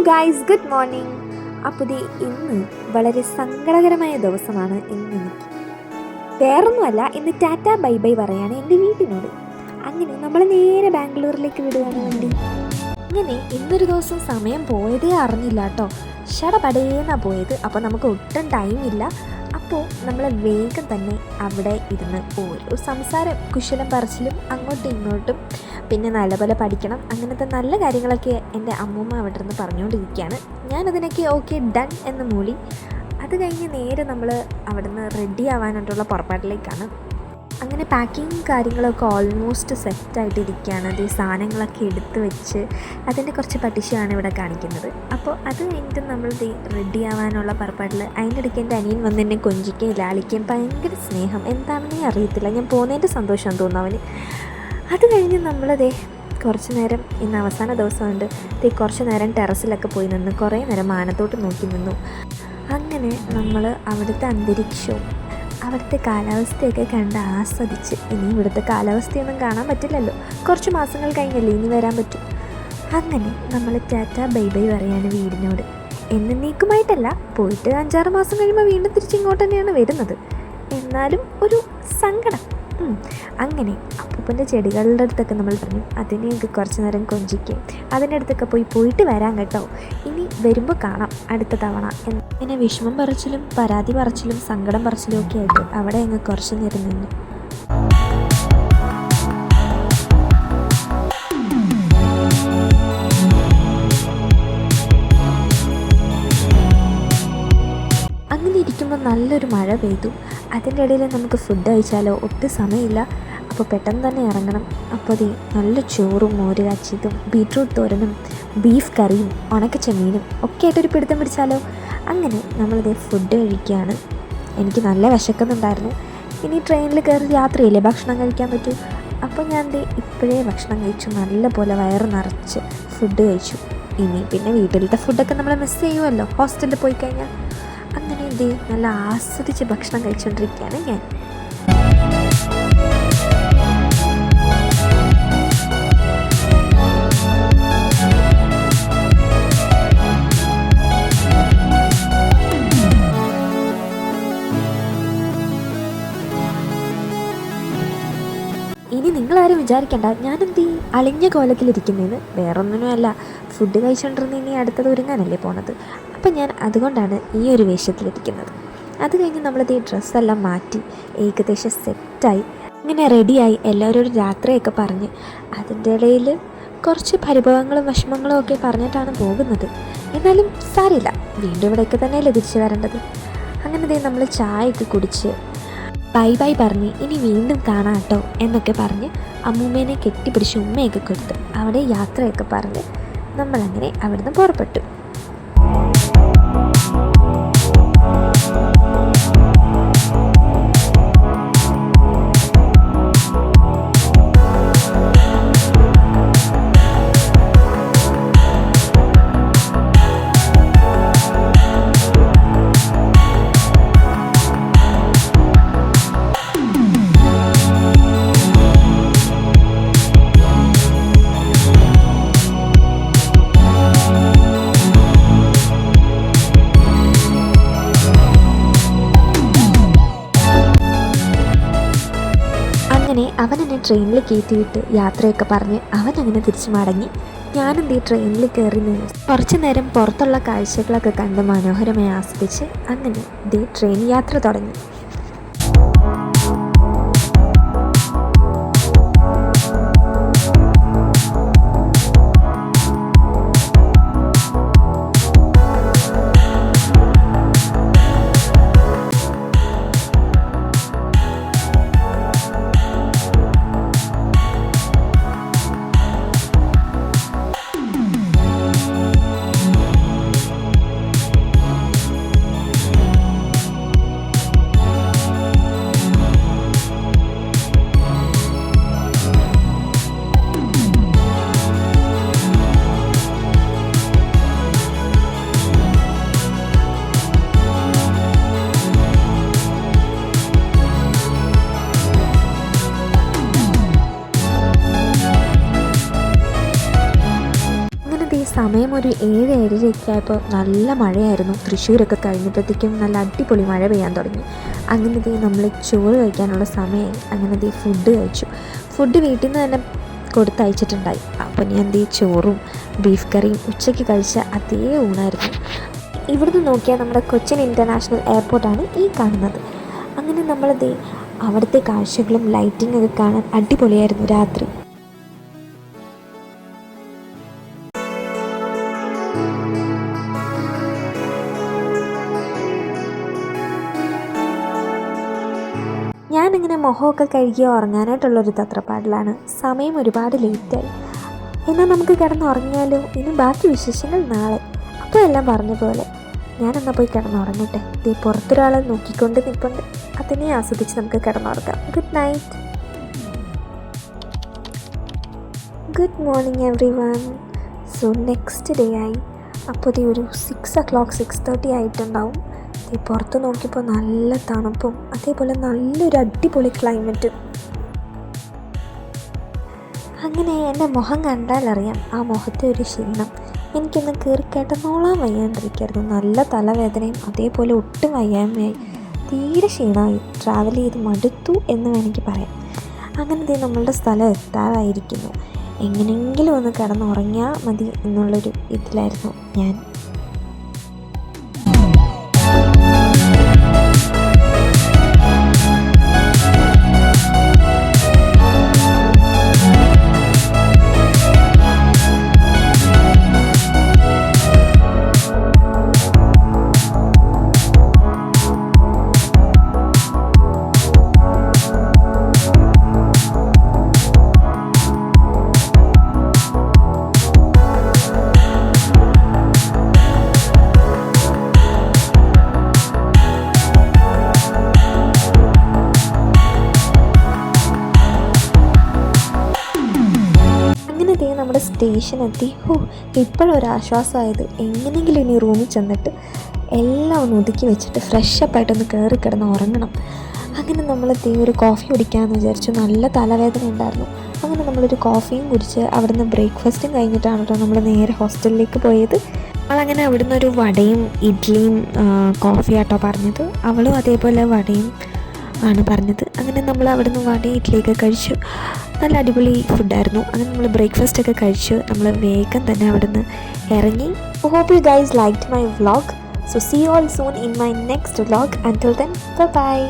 Guys, good morning. അപ്പോൾ ഇന്ന് വളരെ സങ്കടകരമായ ദിവസമാണ് ഇന്ന് എനിക്ക്. വേറൊന്നുമല്ല, ഇന്ന് ടാറ്റ ബൈ ബൈ പറയാണ് എൻ്റെ വീട്ടിനോട്. അങ്ങനെ നമ്മൾ നേരെ ബാംഗ്ലൂരിലേക്ക് വിടുകയാണ് വണ്ടി. അങ്ങനെ ഇന്നൊരു ദിവസം സമയം പോയതേ അറിഞ്ഞില്ല കേട്ടോ. ഷടപടേന്നാണ് പോയത്. അപ്പോൾ നമുക്ക് ഒട്ടും ടൈമില്ല. അപ്പോൾ നമ്മൾ വേഗം തന്നെ അവിടെ ഇരുന്ന് ഓരോ സംസാരം, കുശലം പറച്ചിലും അങ്ങോട്ടും ഇങ്ങോട്ടും, പിന്നെ നല്ലപോലെ പഠിക്കണം, അങ്ങനത്തെ നല്ല കാര്യങ്ങളൊക്കെ എൻ്റെ അമ്മൂമ്മ അവിടെ നിന്ന് പറഞ്ഞുകൊണ്ടിരിക്കുകയാണ്. ഞാനതിനൊക്കെ ഓക്കെ ഡൺ എന്ന് മൂളി. അത് കഴിഞ്ഞ് നേരെ നമ്മൾ അവിടെ നിന്ന് റെഡി ആവാനായിട്ടുള്ള പുറപ്പാടിലേക്കാണ്. അങ്ങനെ പാക്കിങ് കാര്യങ്ങളൊക്കെ ഓൾമോസ്റ്റ് സെറ്റായിട്ടിരിക്കുകയാണ്. അത് ഈ സാധനങ്ങളൊക്കെ എടുത്ത് വെച്ച് അതിൻ്റെ കുറച്ച് പട്ടിഷയാണ് ഇവിടെ കാണിക്കുന്നത്. അപ്പോൾ അത് കഴിഞ്ഞിട്ട് നമ്മൾ റെഡി ആവാനുള്ള പുറപ്പാടിൽ അതിൻ്റെ ഇടയ്ക്ക് എൻ്റെ അനിയൻ വന്ന് എന്നെ കൊഞ്ചിക്കുകയും ലാളിക്കുകയും ഭയങ്കര സ്നേഹം, എന്താണെന്നേ അറിയത്തില്ല. ഞാൻ പോകുന്നതിൻ്റെ സന്തോഷം തോന്നുന്നു അവന്. അത് കഴിഞ്ഞ് നമ്മളതേ കുറച്ച് നേരം, ഇന്ന് അവസാന ദിവസമുണ്ട്, കുറച്ച് നേരം ടെറസിലൊക്കെ പോയി നിന്ന് കുറേ നേരം മാനത്തോട്ട് നോക്കി നിന്നു. അങ്ങനെ നമ്മൾ അവിടുത്തെ അന്തരീക്ഷവും അവിടുത്തെ കാലാവസ്ഥയൊക്കെ കണ്ട് ആസ്വദിച്ച്, ഇനി ഇവിടുത്തെ കാലാവസ്ഥയൊന്നും കാണാൻ പറ്റില്ലല്ലോ, കുറച്ച് മാസങ്ങൾ കഴിഞ്ഞല്ലേ ഇനി വരാൻ പറ്റും. അങ്ങനെ നമ്മൾ ടാറ്റ ബൈ ബൈ പറയാണ് വീടിനോട്. എന്നേക്കുമായിട്ടല്ല, പോയിട്ട് 5-6 മാസം കഴിയുമ്പോൾ വീണ്ടും തിരിച്ചിങ്ങോട്ട് തന്നെയാണ് വരുന്നത്. എന്നാലും ഒരു സങ്കടം. അങ്ങനെ അപ്പൂപ്പൻ്റെ ചെടികളുടെ അടുത്തൊക്കെ നമ്മൾ പറഞ്ഞു, അതിനെയൊക്കെ കുറച്ച് നേരം കൊഞ്ചിക്കുകയും അതിൻ്റെ അടുത്തൊക്കെ പോയിട്ട് വരാം കേട്ടോ, ഇനി വരുമ്പോൾ കാണാം അടുത്ത തവണ. ഇങ്ങനെ വിഷമം പറച്ചിലും പരാതി പറച്ചിലും സങ്കടം പറച്ചിലും ഒക്കെ ആയിട്ട് അവിടെ അങ്ങ് കുറച്ച് നേരം നിന്നു. അങ്ങനെ ഇരിക്കുമ്പോൾ നല്ലൊരു മഴ പെയ്തു. അതിൻ്റെ ഇടയിൽ നമുക്ക് ഫുഡ് കഴിച്ചാലോ, ഒട്ടും സമയമില്ല. അപ്പോൾ പെട്ടെന്ന് തന്നെ ഇറങ്ങണം. അപ്പോൾ നല്ല ചോറും മോര് കാച്ചിയതും ബീട്രൂട്ട് തോരനും ബീഫ് കറിയും ഉണക്കച്ചെമ്മീനും ഒക്കെ ആയിട്ടൊരു പിടുത്തം പിടിച്ചാലോ. അങ്ങനെ ഫുഡ് കഴിക്കുകയാണ്. എനിക്ക് നല്ല വിശക്കുന്നുണ്ടായിരുന്നു. ഇനി ട്രെയിനിൽ കയറി യാത്രയില്ലേ, ഭക്ഷണം കഴിക്കാൻ പറ്റൂ. അപ്പോൾ ഞാൻ ഇപ്പോഴേ ഭക്ഷണം കഴിച്ചു, നല്ല പോലെ വയറ് നിറച്ച് ഫുഡ് കഴിച്ചു. ഇനി പിന്നെ വീട്ടിലത്തെ ഫുഡൊക്കെ നമ്മൾ മിസ് ചെയ്യുമല്ലോ ഹോസ്റ്റലിൽ പോയി കഴിഞ്ഞാൽ. അങ്ങനെ നല്ല ആസ്വദിച്ച് ഭക്ഷണം കഴിച്ചുകൊണ്ടിരിക്കുകയാണ് ഞാൻ. ഇനി നിങ്ങളാരും വിചാരിക്കണ്ട ഞാനെന്തീ അളിഞ്ഞ കോലത്തിലിരിക്കുന്നതെന്ന്. വേറൊന്നിനുമല്ല, ഫുഡ് കഴിച്ചുകൊണ്ടിരുന്ന് ഇനി അടുത്തത് ഒരുങ്ങാനല്ലേ പോണത്. അപ്പം ഞാൻ അതുകൊണ്ടാണ് ഈ ഒരു വേഷത്തിലിരിക്കുന്നത്. അത് കഴിഞ്ഞ് നമ്മളത് ഈ ഡ്രസ്സെല്ലാം മാറ്റി ഏകദേശം സെറ്റായി ഇങ്ങനെ റെഡിയായി എല്ലാവരും ഒരു യാത്രയൊക്കെ പറഞ്ഞ്, അതിൻ്റെ ഇടയിൽ കുറച്ച് പരിഭവങ്ങളും വിഷമങ്ങളും ഒക്കെ പറഞ്ഞിട്ടാണ് പോകുന്നത്. എന്നാലും സാരില്ല, വീണ്ടും ഇവിടെയൊക്കെ തന്നെയല്ലേ തിരിച്ചു വരേണ്ടത്. അങ്ങനെ നമ്മൾ ചായയൊക്കെ കുടിച്ച് ബൈ ബൈ പറഞ്ഞ് ഇനി വീണ്ടും കാണാം കേട്ടോ എന്നൊക്കെ പറഞ്ഞ് അമ്മൂമ്മേനെ കെട്ടിപ്പിടിച്ച് ഉമ്മയൊക്കെ കൊടുത്ത് അവിടെ യാത്രയൊക്കെ പറഞ്ഞ് നമ്മളങ്ങനെ അവിടുന്ന് പുറപ്പെട്ടു. അങ്ങനെ അവൻ എന്നെ ട്രെയിനിൽ കയറ്റിവിട്ട് യാത്രയൊക്കെ പറഞ്ഞ് അവൻ അങ്ങനെ തിരിച്ചു മടങ്ങി. ഞാനെന്ത് ട്രെയിനിൽ കയറി നിന്ന് കുറച്ച് നേരം പുറത്തുള്ള കാഴ്ചകളൊക്കെ കണ്ട് മനോഹരമായി ആസ്വദിച്ച് അങ്ങനെ ട്രെയിൻ യാത്ര തുടങ്ങി. സമയം ഒരു 7-7:30 ആയപ്പോൾ നല്ല മഴയായിരുന്നു. തൃശ്ശൂരൊക്കെ കഴിഞ്ഞപ്പോഴത്തേക്കും നല്ല അടിപൊളി മഴ പെയ്യാൻ തുടങ്ങി. അങ്ങനെ നമ്മൾ ചോറ് കഴിക്കാനുള്ള സമയമായി. അങ്ങനെ ഫുഡ് കഴിച്ചു. ഫുഡ് വീട്ടിൽ നിന്ന് തന്നെ കൊടുത്തയച്ചിട്ടുണ്ടായി. അപ്പോൾ ഞാൻ ചോറും ബീഫ് കറിയും ഉച്ചയ്ക്ക് കഴിച്ച അതേ ഊണായിരുന്നു. ഇവിടുന്ന് നോക്കിയാൽ നമ്മുടെ കൊച്ചിൻ ഇൻ്റർനാഷണൽ എയർപോർട്ടാണ് ഈ കാണുന്നത്. അങ്ങനെ അവിടുത്തെ കാഴ്ചകളും ലൈറ്റിങ്ങൊക്കെ കാണാൻ അടിപൊളിയായിരുന്നു രാത്രി. ഞാനിങ്ങനെ മുഖമൊക്കെ കഴുകി ഉറങ്ങാനായിട്ടുള്ളൊരു തത്രപ്പാടിലാണ്. സമയം ഒരുപാട് ലേറ്റായി. എന്നാൽ നമുക്ക് കിടന്നുറങ്ങിയാലോ? ഇനി ബാക്കി വിശേഷങ്ങൾ നാളെ. അപ്പോൾ എല്ലാം പറഞ്ഞ പോലെ ഞാനെന്നാൽ പോയി കിടന്നുറങ്ങട്ടെ. പുറത്തൊരാളെ നോക്കിക്കൊണ്ട് നിൽപ്പുണ്ട്. അതിനെ ആസ്വദിച്ച് നമുക്ക് കിടന്നുറങ്ങാം. Good night. Good morning everyone. So next day ആയി. അപ്പോൾ ഒരു 6 o'clock 6:30 ആയിട്ടുണ്ടാവും. പുറത്ത് നോക്കിയപ്പോൾ നല്ല തണുപ്പും അതേപോലെ നല്ലൊരു അടിപൊളി ക്ലൈമറ്റും. അങ്ങനെ എൻ്റെ മുഖം കണ്ടാലറിയാം ആ മുഖത്തെ ഒരു ക്ഷീണം. എനിക്കൊന്ന് കയറി കിടന്നോളാൻ വയ്യാണ്ടിരിക്കായിരുന്നു. നല്ല തലവേദനയും അതേപോലെ ഒട്ടും വയ്യായ്മയായി. തീരെ ക്ഷീണമായി. ട്രാവൽ ചെയ്ത് മടുത്തു എന്ന് വേണമെങ്കിൽ പറയാം. അങ്ങനെ നമ്മളുടെ സ്ഥലം എത്താറായിരിക്കുന്നു. എങ്ങനെയെങ്കിലും ഒന്ന് കിടന്നുറങ്ങിയാൽ മതി എന്നുള്ളൊരു ഇതിലായിരുന്നു ഞാൻ. നമ്മുടെ സ്റ്റേഷനെത്തി. ഇപ്പോഴൊരാശ്വാസമായത്. എങ്ങനെയെങ്കിലും ഇനി റൂമിൽ ചെന്നിട്ട് എല്ലാം ഒന്ന് ഒതുക്കി വെച്ചിട്ട് ഫ്രഷപ്പായിട്ടൊന്ന് കയറി കിടന്ന് ഉറങ്ങണം. അങ്ങനെ നമ്മൾ ഒരു കോഫി കുടിക്കാമെന്ന് വിചാരിച്ചു. നല്ല തലവേദന ഉണ്ടായിരുന്നു. അങ്ങനെ നമ്മളൊരു കോഫിയും കുടിച്ച് അവിടുന്ന് ബ്രേക്ക്ഫാസ്റ്റും കഴിഞ്ഞിട്ടാണ് കേട്ടോ നമ്മൾ നേരെ ഹോസ്റ്റലിലേക്ക് പോയത്. അവളങ്ങനെ അവിടുന്ന് ഒരു വടയും ഇഡ്ഡലിയും കോഫിയാട്ടോ പറഞ്ഞത്. അവളും അതേപോലെ വടയും ആണ് പറഞ്ഞത്. അങ്ങനെ നമ്മൾ അവിടുന്ന് വടയും ഇഡ്ഡലിയൊക്കെ കഴിച്ചു. നല്ല അടിപൊളി ഫുഡായിരുന്നു. അങ്ങനെ നമ്മൾ ബ്രേക്ക്ഫാസ്റ്റൊക്കെ കഴിച്ചു. നമ്മൾ വേഗം തന്നെ അവിടുന്ന് ഇറങ്ങി. Hope you guys liked my vlog. So see you all soon in my next vlog. Until then, bye bye.